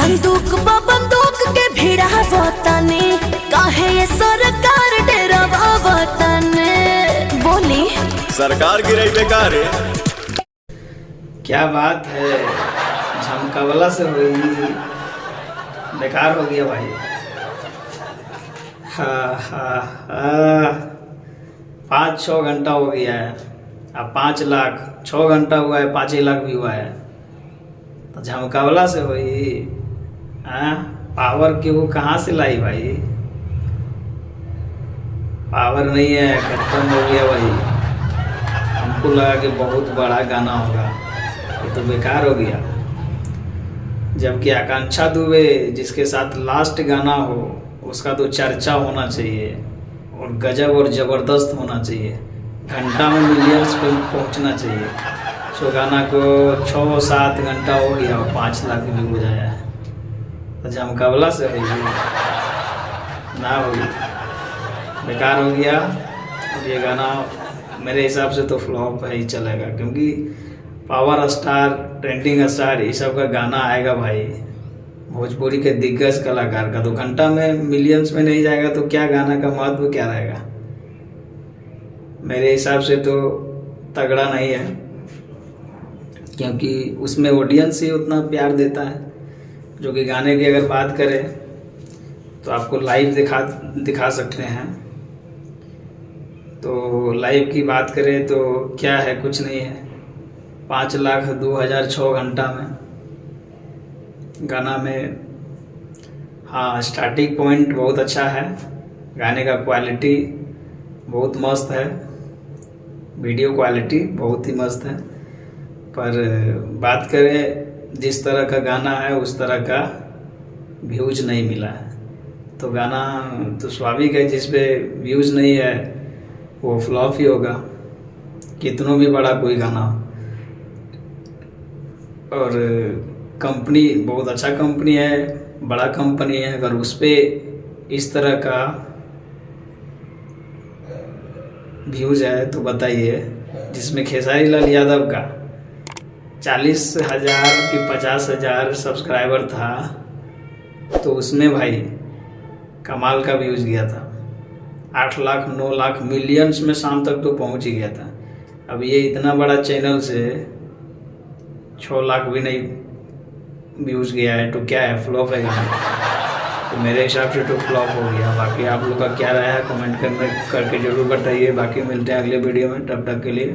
संदूक बंदूक के भिड़ा वतने काहे ये सरकार डेरावा वतने बोली सरकार गिरई बेकार है। क्या बात है, झमकावला से हुई बेकार हो गया भाई। हाँ 5-6 घंटा हो गया है, अब 5 लाख 6 घंटा हुआ है, 5 लाख भी हुआ है तो झमकावला से हुई। हाँ पावर की वो कहाँ से लाई भाई, पावर नहीं है, खत्म हो गया भाई। हमको लगा कि बहुत बड़ा गाना होगा, ये तो बेकार हो गया। जबकि आकांक्षा दुबे जिसके साथ लास्ट गाना हो उसका तो चर्चा होना चाहिए और गजब और ज़बरदस्त होना चाहिए, घंटा में मिलियंस पे पहुंचना चाहिए। सो गाना को 6-7 घंटा हो गया और 5 लाख भी हो जाया है तो झमकावला से हुई ना हुई, बेकार हो गया। और ये गाना मेरे हिसाब से तो फ्लॉप ही चलेगा, क्योंकि पावर स्टार ट्रेंडिंग स्टार ये सब का गाना आएगा भाई, भोजपुरी के दिग्गज कलाकार का, तो घंटा में मिलियंस में नहीं जाएगा तो क्या गाना का महत्व क्या रहेगा। मेरे हिसाब से तो तगड़ा नहीं है, क्योंकि उसमें ऑडियंस ही उतना प्यार देता है। जो कि गाने की अगर बात करें तो आपको लाइव दिखा सकते हैं। तो लाइव की बात करें तो क्या है, कुछ नहीं है। 5 लाख 2006 घंटा में गाना में, हाँ स्टार्टिंग पॉइंट बहुत अच्छा है, गाने का क्वालिटी बहुत मस्त है, वीडियो क्वालिटी बहुत ही मस्त है। पर बात करें जिस तरह का गाना है उस तरह का व्यूज नहीं मिला है, तो गाना तो स्वाभाविक है, जिस पे व्यूज नहीं है वो फ्लॉप ही होगा, कितनों भी बड़ा कोई गाना हो। और कंपनी बहुत अच्छा कंपनी है, बड़ा कंपनी है, अगर उस पर इस तरह का व्यूज है तो बताइए, जिसमें खेसारी लाल यादव का 40,000 कि 50,000 सब्सक्राइबर था तो उसमें भाई कमाल का व्यूज गया था, 8 लाख 9 लाख मिलियंस में शाम तक तो पहुंच ही गया था। अब ये इतना बड़ा चैनल से 6 लाख भी नहीं व्यूज गया है तो क्या है, फ्लॉप है गाना। तो मेरे हिसाब से तो फ्लॉप हो गया। बाकी आप लोग का क्या राय है कमेंट करके जरूर बताइए। बाकी मिलते हैं अगले वीडियो में, तब तक के लिए।